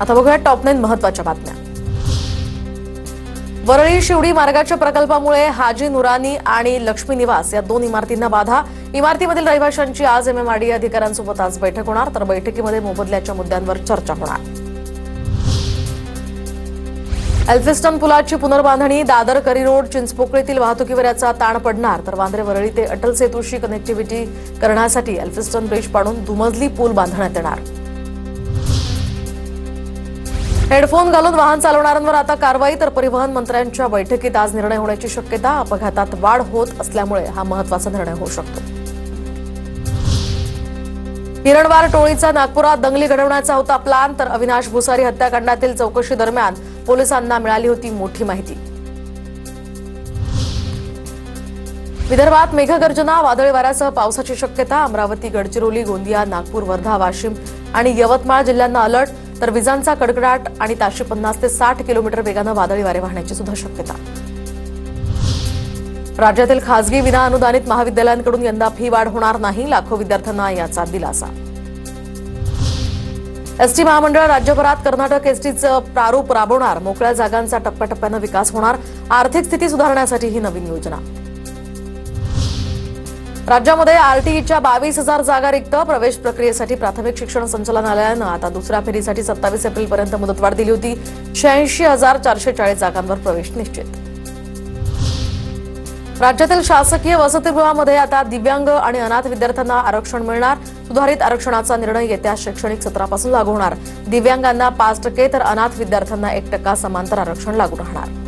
आता बघूया टॉप 9 महत्त्वाच्या बातम्या। वरळी शिवडी मार्गाच्या प्रकल्पामुळे हाजी नुरानी आणि लक्ष्मी निवास या दोन इमारतींना बाधा। इमारतीमधील रहिवाशांची आज एमएमआरडीए अधिकाऱ्यांसोबत आज बैठक होणार, तर बैठकीमध्ये मोबदल्याच्या मुद्द्यांवर चर्चा होणार। एल्फिस्टन पुलाची पुनर्बांधणी, दादर करी रोड चिंचपोकळीतील वाहतुकीवर याचा ताण पडणार, तर वांद्रे वरळी ते अटल सेतूशी कनेक्टिव्हिटी करण्यासाठी एल्फिस्टन ब्रिज पाडून दुमजली पूल बांधण्यात येणार। हेडफोन घालून वाहन चालवणाऱ्यांवर आता कारवाई, तर परिवहन मंत्र्यांच्या बैठकीत आज निर्णय होण्याची शक्यता। अपघातात वाढ होत असल्यामुळे हा महत्त्वाचा निर्णय होऊ शकतो। हिरणवार टोळीचा नागपुरात दंगली घडवण्याचा होता प्लॅन, तर अविनाश भुसारी हत्याकांडातील चौकशी दरम्यान पोलिसांना मिळाली होती मोठी माहिती। विदर्भात मेघगर्जना, वादळी वाऱ्यासह पावसाची शक्यता। अमरावती, गडचिरोली, गोंदिया, नागपूर, वर्धा, वाशिम आणि यवतमाळ जिल्ह्यांना अलर्ट, तर विजांचा कडकडाट आणि ताशी 50 ते 60 किलोमीटर वेगानं वादळी वारे वाहण्याची सुद्धा शक्यता। राज्यातील खासगी विनाअनुदानित महाविद्यालयांकडून यंदा फी वाढ होणार नाही, लाखो विद्यार्थ्यांना याचा दिलासा। एसटी महामंडळ राज्यभरात कर्नाटक एसटीचं प्रारूप राबवणार, मोकळ्या जागांचा टप्प्याटप्प्यानं विकास होणार, आर्थिक स्थिती सुधारण्यासाठी ही नवीन योजना। राज्यामध्ये आरटीईच्या 22,000 जागा रिक्त, प्रवेश प्रक्रियेसाठी प्राथमिक शिक्षण संचालनालयानं आता दुसऱ्या फेरीसाठी 27 एप्रिलपर्यंत मुदतवाढ दिली होती। 86,440 जागांवर प्रवेश निश्चित। राज्यातील शासकीय वसतिगृहामध्ये आता दिव्यांग आणि अनाथ विद्यार्थ्यांना आरक्षण मिळणार, सुधारित आरक्षणाचा निर्णय येत्या शैक्षणिक सत्रापासून लागू होणार। दिव्यांगांना 5%, तर अनाथ विद्यार्थ्यांना 1% समांतर आरक्षण लागू राहणार।